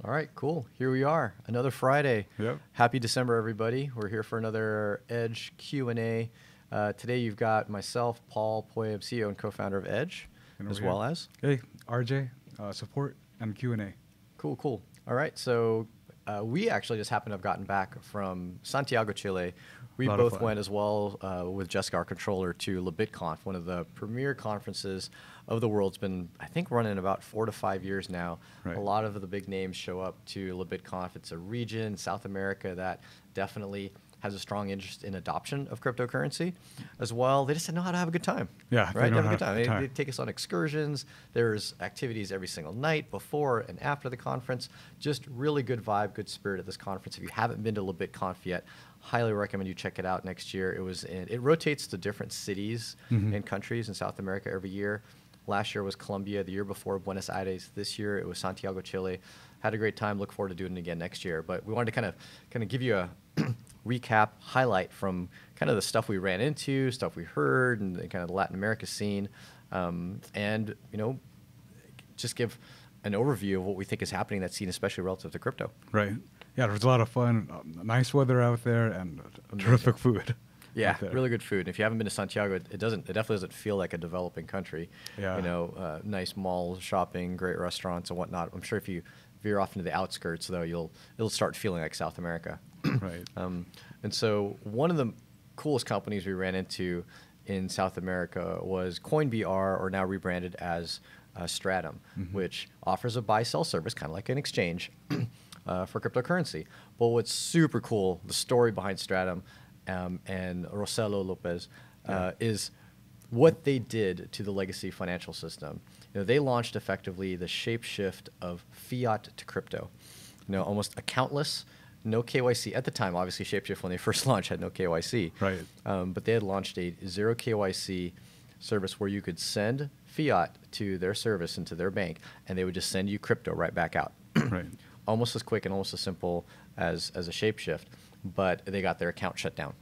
All right, cool. Here we are, another Friday. Yep. Happy December, everybody. We're here for another Edge Q&A. Today you've got myself, Paul Poyeb, CEO and co-founder of Edge, And as over well here. as... Hey, RJ, support and Q&A. Cool. All right, so we actually just happened to have gotten back from Santiago, Chile. We Lot of both fun. went as well with Jessica, our controller, to Conf, one of the premier conferences of the world. It's been, I think, running about 4 to 5 years now. Right. A lot of the big names show up to Conf. It's a region, South America, that definitely has a strong interest in adoption of cryptocurrency as well. They just know how to have a good time. Yeah, they right? know Have a how good to have time. a good time. They take us on excursions. There's activities every single night, before and after the conference. Just really good vibe, good spirit at this conference. If you haven't been to Conf yet, highly recommend you check it out next year. It rotates to different cities and countries in South America every year. Last year was Colombia. The year before, Buenos Aires. This year, it was Santiago, Chile. Had a great time. Look forward to doing it again next year. But we wanted to kind of give you a recap, highlight from kind of the stuff we ran into, stuff we heard, and kind of the Latin America scene, and just give an overview of what we think is happening in that scene, especially relative to crypto. Right. Yeah, there was a lot of fun. Nice weather out there and terrific food. Yeah, out there. really good food. And if you haven't been to Santiago, it definitely doesn't feel like a developing country. Yeah. Nice malls, shopping, great restaurants, and whatnot. I'm sure if you veer off into the outskirts, though, it'll start feeling like South America. Right. And so one of the coolest companies we ran into in South America was CoinBR, or now rebranded as Stratum, which offers a buy-sell service, kind of like an exchange for cryptocurrency. But what's super cool, the story behind Stratum and Rosello Lopez, is what they did to the legacy financial system. They launched effectively the shapeshift of fiat to crypto. Almost accountless, no KYC. At the time, obviously, Shapeshift, when they first launched, had no KYC. Right. But they had launched a zero KYC service where you could send fiat to their service and to their bank, and they would just send you crypto right back out. Right. Almost as quick and almost as simple as a Shapeshift, but they got their account shut down,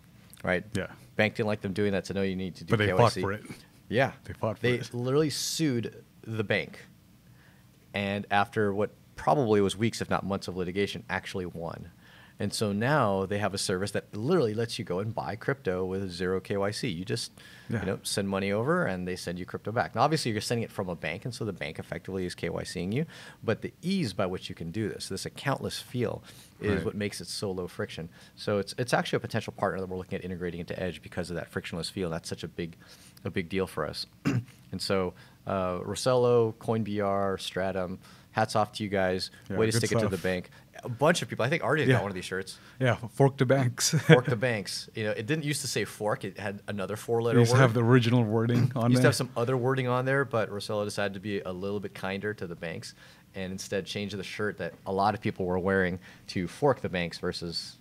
right? Yeah. Bank didn't like them doing that, so no, you need to do But they KYC. fought for it. Yeah. They fought for They it. literally sued the bank, and after what probably was weeks, if not months of litigation, actually won. And so now they have a service that literally lets you go and buy crypto with zero KYC. You just send money over and they send you crypto back. Now, obviously, you're sending it from a bank, and so the bank effectively is KYCing you. But the ease by which you can do this accountless feel, is Right. what makes it so low friction. So it's actually a potential partner that we're looking at integrating into Edge because of that frictionless feel. That's such a big deal for us. And so Rosello, CoinBR, Stratum, hats off to you guys. Yeah, Way to good stick it to stuff. the bank. A bunch of people. I think Artie got one of these shirts. Yeah, fork the banks. Fork the banks. It didn't used to say fork. It had another 4-letter We word. used to have the original wording on Used to there. have some other wording on there, but Rosello decided to be a little bit kinder to the banks and instead changed the shirt that a lot of people were wearing to fork the banks versus,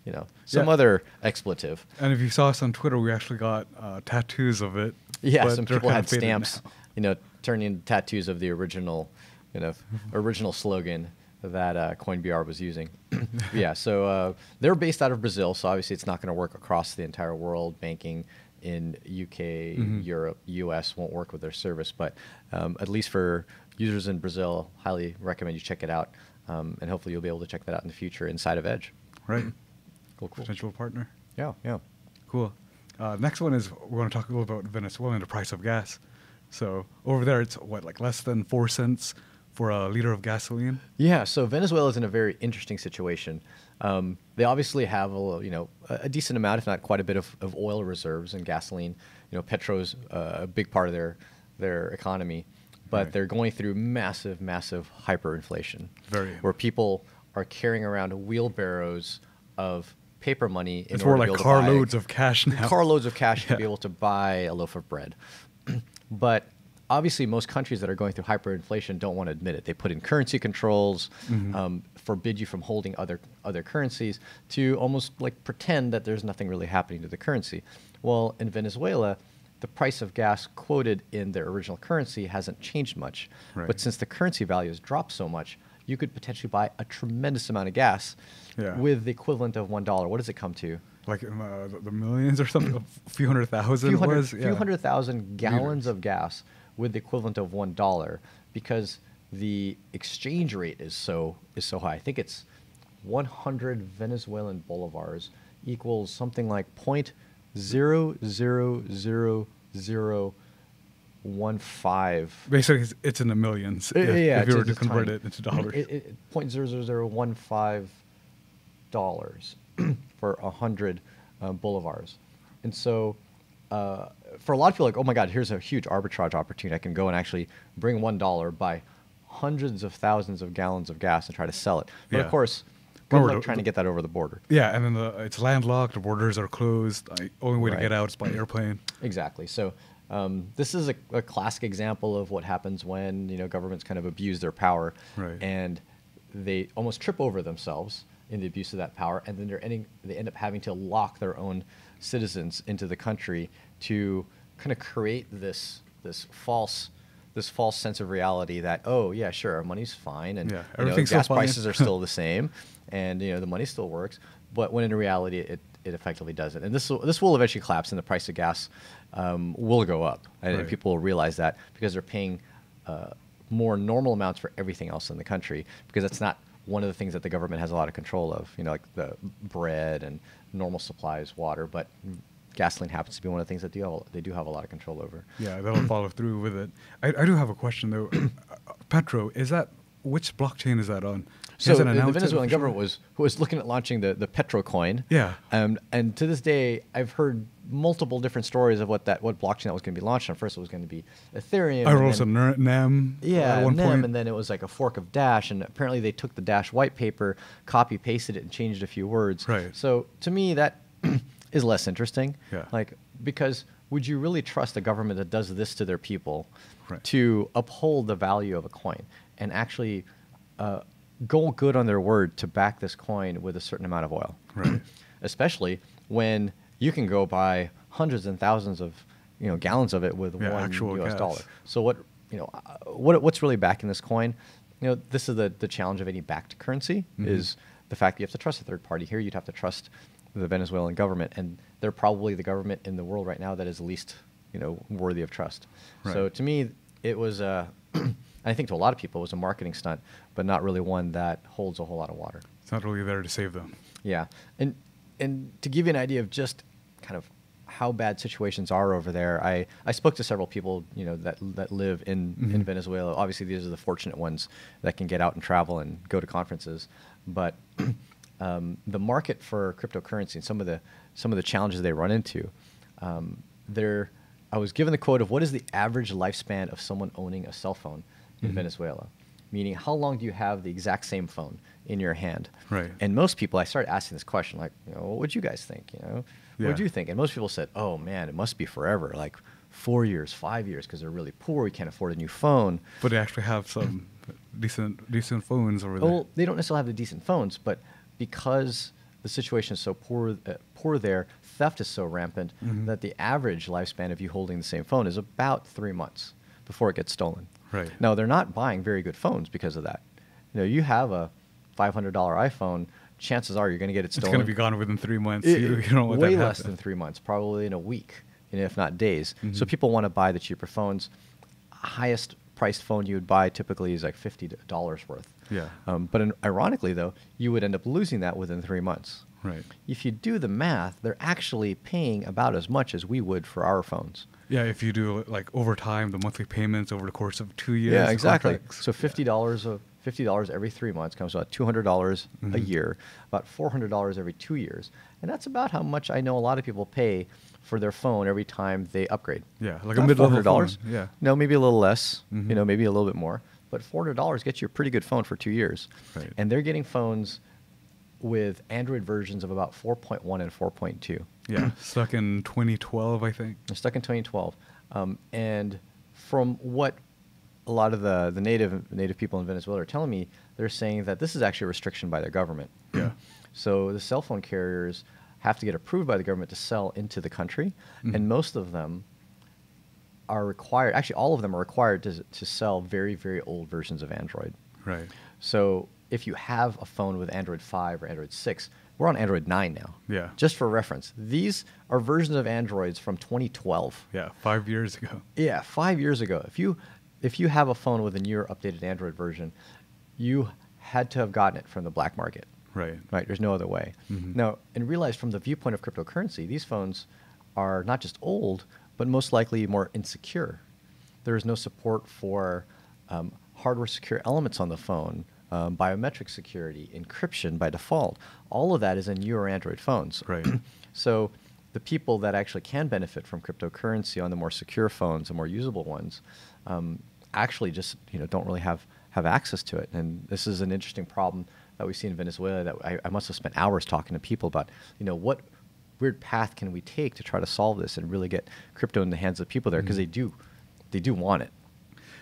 some Yeah. other expletive. And if you saw us on Twitter, we actually got tattoos of it. Yeah, but some they're people kinda had faded stamps, now. turning into tattoos of the original, original slogan that CoinBR was using. Yeah, so they're based out of Brazil, so obviously it's not going to work across the entire world. Banking in UK, Europe, US won't work with their service, but at least for users in Brazil, highly recommend you check it out, and hopefully you'll be able to check that out in the future inside of Edge. Right. Cool. Potential partner. Yeah. Cool. Next one is we're going to talk a little about Venezuela and the price of gas. So over there, it's like less than 4 cents for a liter of gasoline. Yeah, so Venezuela is in a very interesting situation. They obviously have a decent amount, if not quite a bit, of oil reserves and gasoline. Petro's a big part of their economy, but Right. they're going through massive hyperinflation, Very. where people are carrying around wheelbarrows of paper money in It's order more to be like able to buy carloads of cash now. carloads of cash to Yeah. be able to buy a loaf of bread. But obviously, most countries that are going through hyperinflation don't want to admit it. They put in currency controls, forbid you from holding other currencies, to almost like pretend that there's nothing really happening to the currency. Well, in Venezuela, the price of gas quoted in their original currency hasn't changed much. Right. But since the currency value has dropped so much, you could potentially buy a tremendous amount of gas with the equivalent of $1. What does it come to? Like the millions or something, a few hundred thousand. Few was, hundred thousand gallons Liters. of gas with the equivalent of $1, because the exchange rate is so high. I think it's 100 Venezuelan bolivars equals something like 0.00015. Basically, it's in the millions if you were to convert it into dollars. 0.00015 dollars for 100 bolivars. And so for a lot of people, like, oh my God, here's a huge arbitrage opportunity. I can go and actually bring $1, buy hundreds of thousands of gallons of gas and try to sell it. But of course, good luck trying to get that over the border. Yeah, and then it's landlocked, the borders are closed. Only way to get out is by airplane. Exactly. So this is a classic example of what happens when governments kind of abuse their power, and they almost trip over themselves in the abuse of that power, and then they end up having to lock their own citizens into the country to kind of create this false sense of reality that, oh yeah, sure, our money's fine, and gas prices are still the same, and the money still works, but when in reality it effectively doesn't. And this will eventually collapse, and the price of gas will go up, and people will realize that because they're paying more normal amounts for everything else in the country, because that's not one of the things that the government has a lot of control of, like the bread and normal supplies, water, but gasoline happens to be one of the things that they do have a lot of control over. Yeah, they'll follow through with it. I do have a question though. Petro, which blockchain is that on? So the Venezuelan government was looking at launching the Petro coin. Yeah. And to this day, I've heard multiple different stories of what blockchain that was going to be launched on. First, it was going to be Ethereum. I wrote some NEM. Yeah, at one NEM, point. and then it was like a fork of Dash, and apparently they took the Dash white paper, copy pasted it, and changed a few words. Right. So to me, that is less interesting. Yeah. Because would you really trust a government that does this to their people to uphold the value of a coin and actually go good on their word to back this coin with a certain amount of oil? Right. Especially when you can go buy hundreds and thousands of gallons of it with $1 US. So what's really backing this coin? This is the challenge of any backed currency, is the fact that you have to trust a third party. Here you'd have to trust the Venezuelan government, and they're probably the government in the world right now that is least worthy of trust. So to me, it was I think to a lot of people it was a marketing stunt, but not really one that holds a whole lot of water. It's not really there to save them. Yeah, and to give you an idea of just kind of how bad situations are over there, I spoke to several people that live in Venezuela. Obviously, these are the fortunate ones that can get out and travel and go to conferences, but the market for cryptocurrency and some of the challenges they run into, I was given the quote of what is the average lifespan of someone owning a cell phone in Venezuela, meaning how long do you have the exact same phone in your hand? Right. And most people, I started asking this question, like, what would you guys think? What do you think? And most people said, oh man, it must be forever, like 4 years, 5 years, because they're really poor, we can't afford a new phone. But they actually have some decent phones over there. Well, they don't necessarily have the decent phones, but because the situation is so poor there, theft is so rampant that the average lifespan of you holding the same phone is about 3 months before it gets stolen. Right. Now, they're not buying very good phones because of that. You have a $500 iPhone, chances are you're going to get it stolen. It's going to be gone within 3 months. You don't want way that less than 3 months, probably in a week, if not days. So people want to buy the cheaper phones. Highest priced phone you would buy typically is like $50 worth. Yeah. But ironically, though, you would end up losing that within 3 months. Right. If you do the math, they're actually paying about as much as we would for our phones. Yeah, if you do like over time, the monthly payments over the course of 2 years. Yeah, exactly. Contracts. So $50 every 3 months comes to about $200 a year, about $400 every 2 years. And that's about how much I know a lot of people pay for their phone every time they upgrade. Yeah, like a mid-level phone. Yeah. No, maybe a little less, maybe a little bit more. But $400 gets you a pretty good phone for 2 years. Right. And they're getting phones with Android versions of about 4.1 and 4.2. Yeah, stuck in 2012, I think. They're stuck in 2012. And from what a lot of the native people in Venezuela are telling me, they're saying that this is actually a restriction by their government. Yeah. So the cell phone carriers have to get approved by the government to sell into the country, and most of them are required, actually all of them are required to sell very, very old versions of Android. Right. So if you have a phone with Android 5 or Android 6, we're on Android 9 now. Yeah. Just for reference, these are versions of Androids from 2012. Yeah, 5 years ago. Yeah, 5 years ago. if you have a phone with a newer, updated Android version, you had to have gotten it from the black market. Right. Right. There's no other way. Now, and realize from the viewpoint of cryptocurrency, these phones are not just old, but most likely more insecure. There is no support for hardware secure elements on the phone, biometric security, encryption by default. All of that is in newer Android phones. Right. So the people that actually can benefit from cryptocurrency on the more secure phones, the more usable ones, actually just don't really have access to it. And this is an interesting problem that we see in Venezuela that I must have spent hours talking to people about, what weird path can we take to try to solve this and really get crypto in the hands of people there, because they do want it.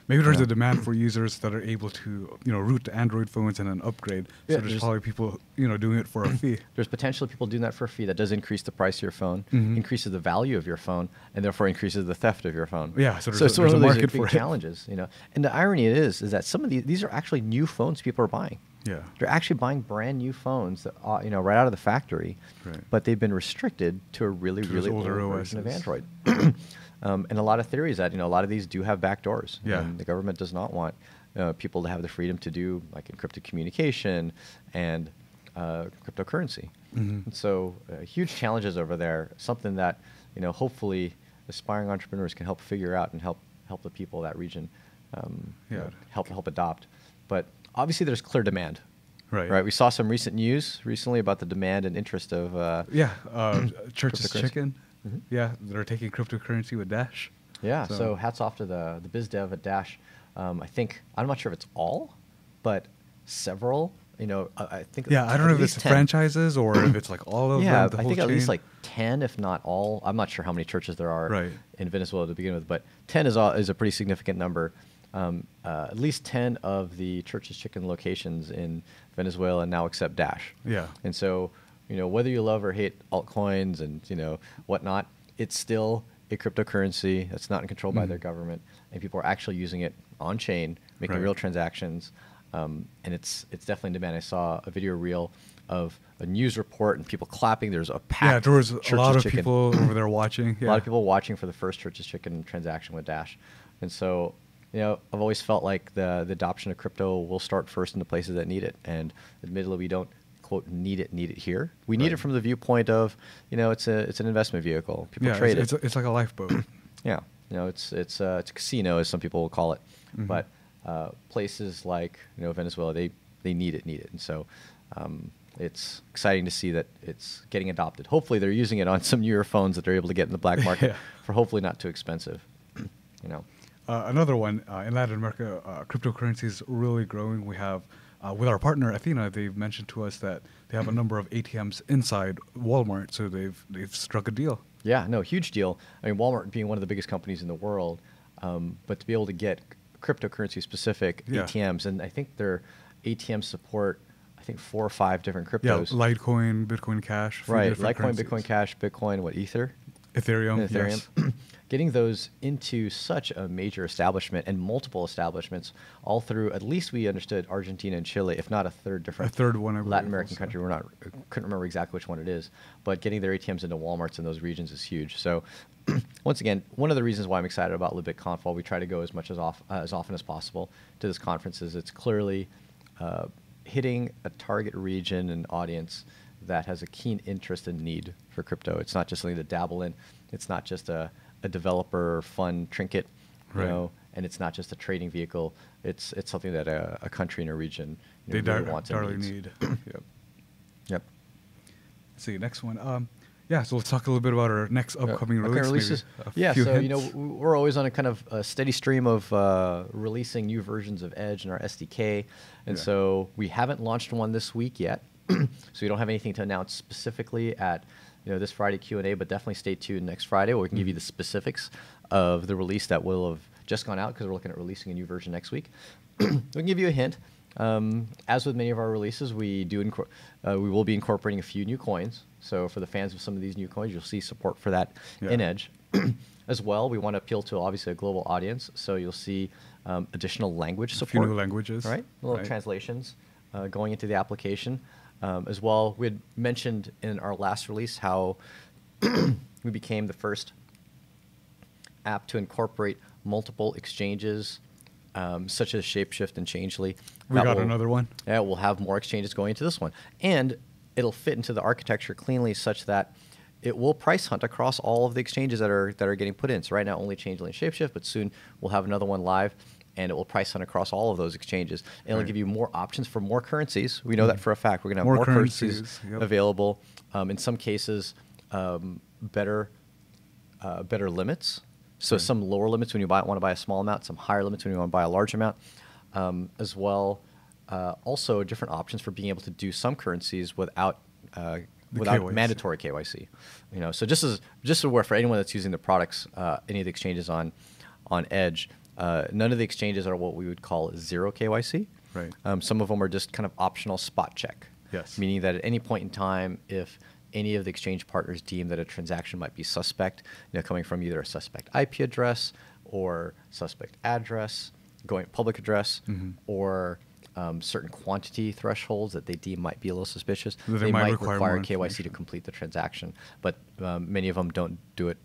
Maybe there's a demand for users that are able to, root to Android phones and then upgrade. So Yeah, there's probably people, doing it for a fee. There's potentially people doing that for a fee that does increase the price of your phone, increases the value of your phone, and therefore increases the theft of your phone. Yeah, so it's one there's a of those market big for it. challenges, And the irony is that some of these are actually new phones people are buying. Yeah. They're actually buying brand new phones that right out of the factory, Right. but they've been restricted to a really those older older version of OSs. Android. And a lot of theories that a lot of these do have backdoors. Yeah. And the government does not want people to have the freedom to do like encrypted communication and cryptocurrency. And so huge challenges over there. Something that hopefully aspiring entrepreneurs can help figure out and help the people of that region help adopt. But obviously, there's clear demand. Right. We saw some recent news recently about the demand and interest of Church's cryptocurrency. Chicken. Yeah, they're taking cryptocurrency with Dash. Yeah. So hats off to the biz dev at Dash. I'm not sure if it's all, but several. I think. Yeah, I don't know if it's 10. franchises or if it's like all of Yeah, them. The I whole think at chain. least like 10, if not all. I'm not sure how many churches there are Right. in Venezuela to begin with, but 10 is a pretty significant number. At least 10 of the Church's Chicken locations in Venezuela now accept Dash. Yeah. And so, whether you love or hate altcoins and, whatnot, it's still a cryptocurrency that's not controlled by their government, and people are actually using it on chain, making Right. real transactions. And it's definitely in demand. I saw a video reel of a news report and people clapping. There's a packed Yeah, there was a Church's lot of Chicken. people over there watching. A Yeah. lot of people watching for the first Church's Chicken transaction with Dash. And so, I've always felt like the adoption of crypto will start first in the places that need it. And admittedly, we don't, quote, need it here. We need Right. it from the viewpoint of, it's an investment vehicle. People Yeah, trade it's like a lifeboat. Yeah. It's a casino, as some people will call it. But places like, Venezuela, they need it. And so it's exciting to see that it's getting adopted. Hopefully they're using it on some newer phones that they're able to get in the black market Yeah. for hopefully not too expensive. Another one, in Latin America, cryptocurrency is really growing. We have, with our partner Athena, they've mentioned to us that they have a number of ATMs inside Walmart, so they've struck a deal. Yeah, no, huge deal. I mean, Walmart being one of the biggest companies in the world, but to be able to get cryptocurrency-specific Yeah. ATMs, and I think their ATMs support, 4 or 5 different Yeah, cryptos. Litecoin, Bitcoin Cash. a few Right, different Litecoin, currencies. Bitcoin Cash, Bitcoin, Ether? Ethereum. Ethereum. Yes. Getting those into such a major establishment and multiple establishments all through, at least we understood Argentina and Chile, if not a third different A third one, I believe, Latin American also. country. Couldn't remember exactly which one it is, but getting their ATMs into Walmarts in those regions is huge. So once again, one of the reasons why I'm excited about LibitConf, while we try to go as often as possible to this conference, is it's clearly hitting a target region and audience that has a keen interest and need for crypto. It's not just something to dabble in. It's not just a developer fun trinket, Right. and it's not just a trading vehicle. It's something that a country and a region They really wants and darling needs. need. Yep. Yep. Let's see, next one. So let's talk a little bit about our next upcoming release. releases. Maybe a Yeah, few so hints. we're always on a kind of a steady stream of releasing new versions of Edge and our SDK, and Yeah. so we haven't launched one this week yet, so we don't have anything to announce specifically at this Friday Q&A, but definitely stay tuned next Friday where we can give you the specifics of the release that will have just gone out, because we're looking at releasing a new version next week. We can give you a hint. As with many of our releases, we will be incorporating a few new coins. So for the fans of some of these new coins, you'll see support for that in Yeah. Edge. As well, we want to appeal to obviously a global audience, so you'll see additional language A support. few new languages. Right? Little right? translations going into the application. As well, we had mentioned in our last release how we became the first app to incorporate multiple exchanges such as Shapeshift and Changely. We got another one. Yeah, we'll have more exchanges going into this one. And it'll fit into the architecture cleanly such that it will price hunt across all of the exchanges that are getting put in. So right now only Changely and Shapeshift, but soon we'll have another one live, and it will price hunt across all of those exchanges. And it'll give you more options for more currencies. We know that for a fact. We're going to have more currencies available. In some cases, better limits. So some lower limits when you want to buy a small amount, some higher limits when you want to buy a large amount, as well. Also, different options for being able to do some currencies without mandatory KYC. So just aware for anyone that's using the products, any of the exchanges on Edge, none of the exchanges are what we would call zero KYC. Right. Some of them are just kind of optional spot check. Yes. Meaning that at any point in time, if any of the exchange partners deem that a transaction might be suspect, coming from either a suspect IP address or suspect address, going public address, or certain quantity thresholds that they deem might be a little suspicious, they might require KYC to complete the transaction. But many of them don't do it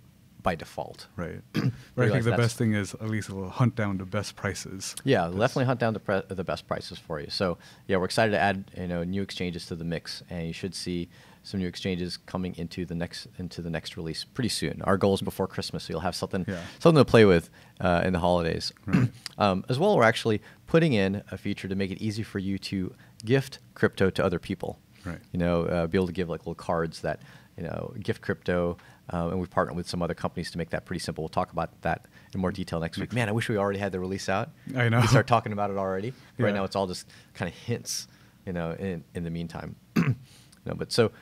by default. Right. But I think the best thing is at least we'll hunt down the best prices. Yeah, definitely hunt down the best prices for you. So yeah, we're excited to add new exchanges to the mix, and you should see some new exchanges coming into the next release pretty soon. Our goal is before Christmas, so you'll have something to play with in the holidays. Right. As well, we're actually putting in a feature to make it easy for you to gift crypto to other people. Right. Be able to give like little cards that gift crypto, and we've partnered with some other companies to make that pretty simple. We'll talk about that in more detail next week. Man, I wish we already had the release out. I know. We start talking about it already. Right now, it's all just kind of hints. In the meantime, but so.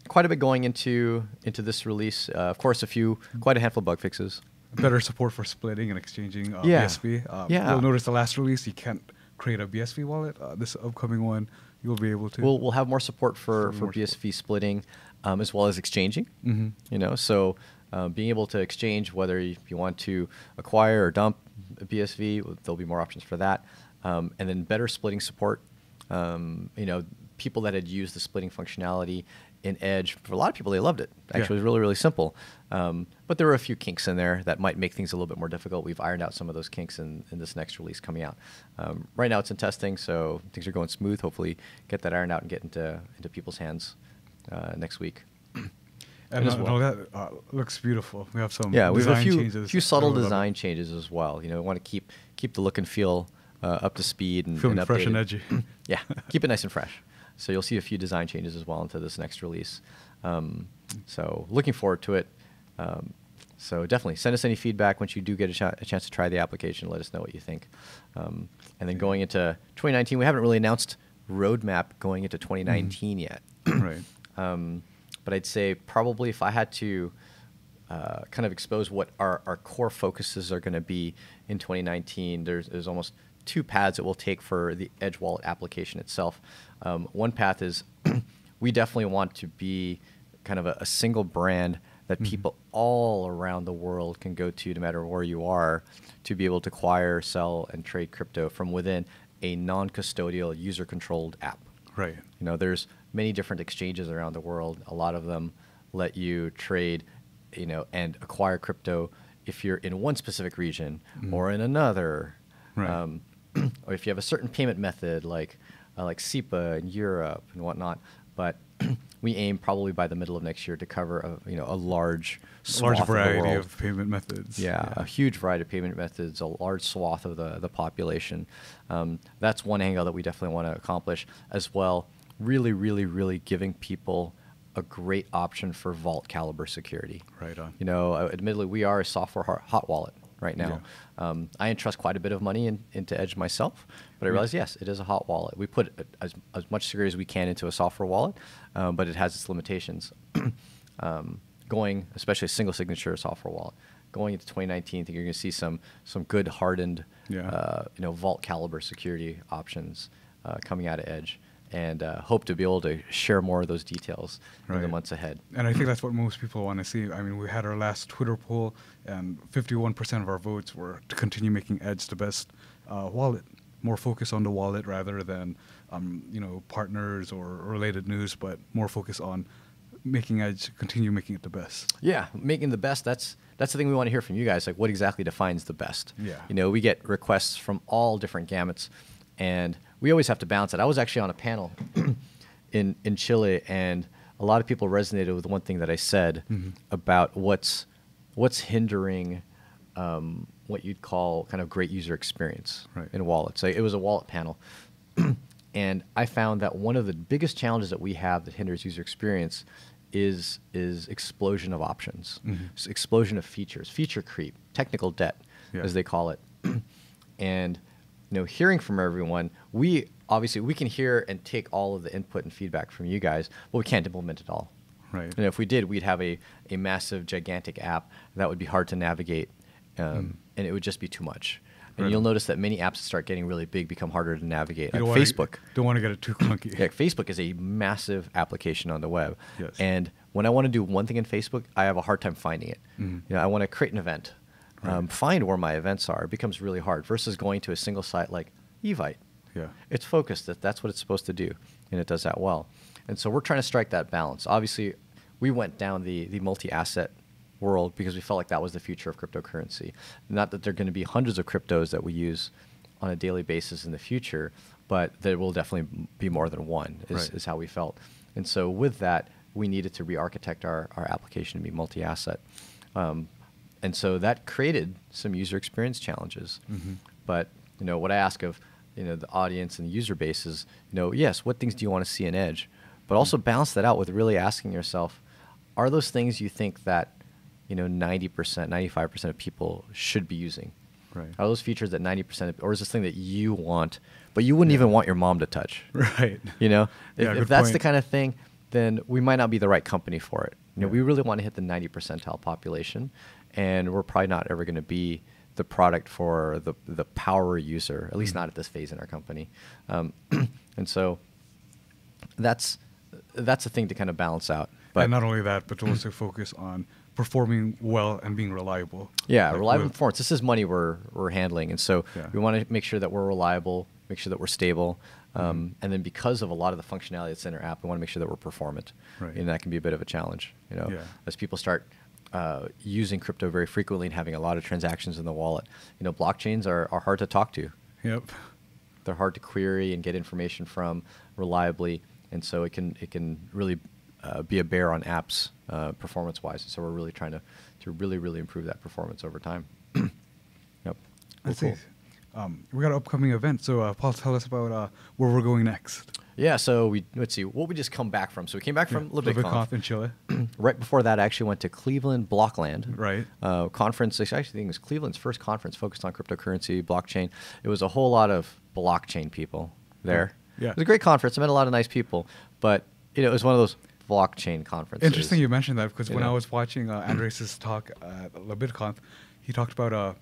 Quite a bit going into this release. Of course, quite a handful of bug fixes. Better support for splitting and exchanging BSV. You'll notice the last release, you can't create a BSV wallet. This upcoming one, you'll be able to. We'll have more support for BSV splitting, as well as exchanging. Mm-hmm. So being able to exchange, whether you want to acquire or dump a BSV, there'll be more options for that. And then better splitting support. People that had used the splitting functionality in Edge, for a lot of people, they loved it. Actually, it was really, really simple. But there were a few kinks in there that might make things a little bit more difficult. We've ironed out some of those kinks in this next release coming out. Right now, it's in testing, so things are going smooth. Hopefully, get that ironed out and get into people's hands next week. And that looks beautiful. We have some we have a changes. few subtle design changes as well. We want to keep the look and feel up to speed and feeling updated. Fresh and edgy. Yeah, keep it nice and fresh. So you'll see a few design changes as well into this next release. So looking forward to it. So definitely send us any feedback once you do get a chance to try the application. Let us know what you think. And then going into 2019, we haven't really announced roadmap going into 2019 yet. Right. But I'd say probably if I had to kind of expose what our core focuses are going to be in 2019, there's almost two paths that we'll take for the Edge Wallet application itself. One path is we definitely want to be kind of a single brand that people all around the world can go to, no matter where you are, to be able to acquire, sell, and trade crypto from within a non-custodial, user-controlled app. Right. There's many different exchanges around the world. A lot of them let you trade, and acquire crypto if you're in one specific region or in another. Right. Or if you have a certain payment method like SEPA in Europe and whatnot, but we aim probably by the middle of next year to cover a large variety of payment methods. Yeah, a huge variety of payment methods, a large swath of the population. That's one angle that we definitely want to accomplish as well. Really, really, really giving people a great option for vault caliber security. Right on. Admittedly, we are a software hot wallet right now. Yeah. I entrust quite a bit of money into Edge myself, but I realize, yes, it is a hot wallet. We put as much security as we can into a software wallet, but it has its limitations. Especially a single signature software wallet, going into 2019, I think you're going to see some good hardened, vault caliber security options coming out of Edge. And hope to be able to share more of those details in the months ahead. And I think that's what most people want to see. I mean, we had our last Twitter poll, and 51% of our votes were to continue making Edge the best wallet, more focus on the wallet rather than partners or related news, but more focus on making Edge, continue making it the best. Yeah, making the best. That's the thing we want to hear from you guys. Like, what exactly defines the best? Yeah. You know, we get requests from all different gamuts, and we always have to balance it. I was actually on a panel in Chile, and a lot of people resonated with one thing that I said about what's hindering what you'd call kind of great user experience in wallets. It was a wallet panel. And I found that one of the biggest challenges that we have that hinders user experience is explosion of options, explosion of features, feature creep, technical debt, as they call it. And hearing from everyone, we can hear and take all of the input and feedback from you guys, but we can't implement it all. Right. And if we did, we'd have a massive, gigantic app that would be hard to navigate, and it would just be too much. And you'll notice that many apps that start getting really big become harder to navigate. Like Facebook. Don't want to get it too clunky. Yeah, Facebook is a massive application on the web. Yes. And when I want to do one thing in Facebook, I have a hard time finding it. I want to create an event, find where my events are. It becomes really hard versus going to a single site like Evite. Yeah. It's focused. That's what it's supposed to do, and it does that well. And so we're trying to strike that balance. Obviously, we went down the multi-asset world because we felt like that was the future of cryptocurrency. Not that there are going to be hundreds of cryptos that we use on a daily basis in the future, but there will definitely be more than one, is how we felt. And so with that, we needed to re-architect our application to be multi-asset. And so that created some user experience challenges. But what I ask of the audience and the user base is, yes, what things do you want to see in Edge? But also balance that out with really asking yourself, are those things you think that 90%, 95% of people should be using? Right. Are those features that 90%, or is this thing that you want, but you wouldn't even want your mom to touch? Right. If that's the kind of thing, then we might not be the right company for it. We really want to hit the 90 percentile population, and we're probably not ever going to be the product for the power user, at least not at this phase in our company. And so that's a thing to kind of balance out. But and not only that, but to also focus on performing well and being reliable. Yeah, reliable performance. This is money we're handling, and so we want to make sure that we're reliable, make sure that we're stable, and then because of a lot of the functionality that's in our app, we want to make sure that we're performant. Right. And that can be a bit of a challenge, as people start using crypto very frequently and having a lot of transactions in the wallet. Blockchains are hard to talk to. Yep. They're hard to query and get information from reliably, and so it can really be a bear on apps performance-wise. So we're really trying to really improve that performance over time. Yep. I see. We got an upcoming event. So Paul, tell us about where we're going next. Yeah. So let's see. What we just come back from? So we came back from Conf in Chile. Right before that, I actually went to Cleveland Blockland. Right. Conference. I actually think it was Cleveland's first conference focused on cryptocurrency, blockchain. It was a whole lot of blockchain people there. Yeah. It was a great conference. I met a lot of nice people, but it was one of those blockchain conferences. Interesting you mentioned that, because when I was watching Andres' talk at LabitConf, he talked about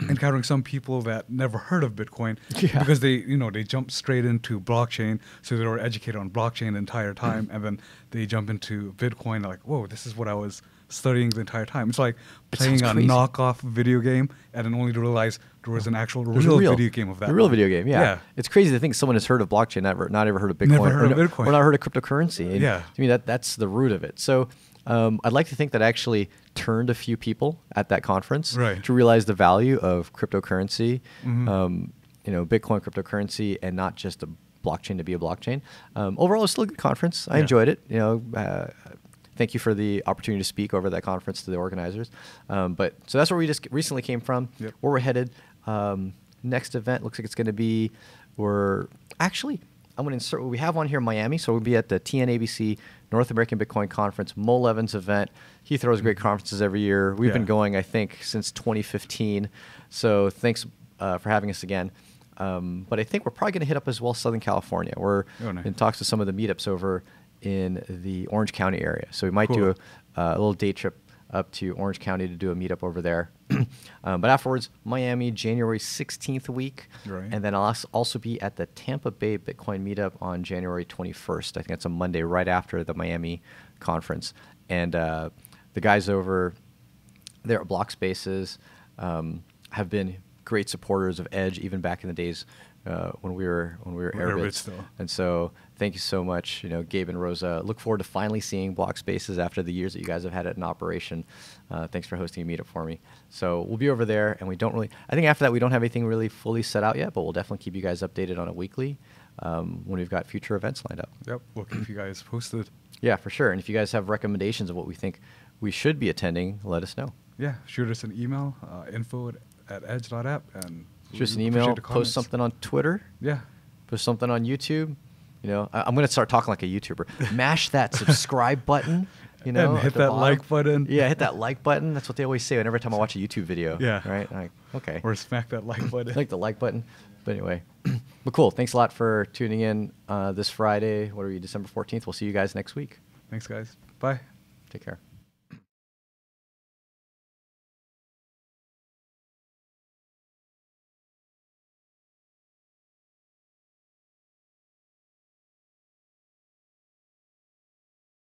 encountering some people that never heard of Bitcoin because they jump straight into blockchain, so they were educated on blockchain the entire time, and then they jump into Bitcoin like, whoa, this is what I was studying the entire time. It's like playing a knockoff video game and then only to realize there was an actual real video game of that. A real video game, yeah. It's crazy to think someone has heard of blockchain, not ever heard of Bitcoin. Never heard of Bitcoin. Or not heard of cryptocurrency. And yeah. To me, that's the root of it. So I'd like to think that I actually turned a few people at that conference to realize the value of cryptocurrency, Bitcoin cryptocurrency, and not just a blockchain to be a blockchain. Overall, it was still a good conference. I enjoyed it. Thank you for the opportunity to speak over that conference to the organizers. So that's where we just recently came from. Yep. Where we're headed. Next event looks like it's going to be, I'm going to insert what we have on here in Miami. So we'll be at the TNABC North American Bitcoin Conference, Mo Levin's event. He throws great conferences every year. We've been going, I think, since 2015. So thanks for having us again. But I think we're probably going to hit up as well Southern California. We're in talks with some of the meetups over in the Orange County area. So we might do a little day trip up to Orange County to do a meetup over there. But afterwards, Miami, January 16th week. Right. And then I'll also be at the Tampa Bay Bitcoin meetup on January 21st. I think that's a Monday right after the Miami conference. And the guys over there at Block Spaces have been great supporters of Edge, even back in the days when we were Airbits Airbits. still. And so thank you so much, Gabe and Rosa. Look forward to finally seeing Block Spaces after the years that you guys have had it in operation. Thanks for hosting a meetup for me. So we'll be over there, and I think after that we don't have anything really fully set out yet, but we'll definitely keep you guys updated on a weekly when we've got future events lined up. Yep, we'll keep you guys posted. Yeah, for sure. And if you guys have recommendations of what we think we should be attending, let us know. Yeah, shoot us an email, info@edge.app, and Shoot us an we email, appreciate the post comments. something on Twitter, Yeah. post something on YouTube. I'm going to start talking like a YouTuber. Mash that subscribe button, And at hit the that bottom. like button. Yeah, hit that like button. That's what they always say every time I watch a YouTube video. Yeah. Right? Okay. Or smack that like button. Click the like button. But anyway, but cool. Thanks a lot for tuning in this Friday. What are we, December 14th? We'll see you guys next week. Thanks, guys. Bye. Take care.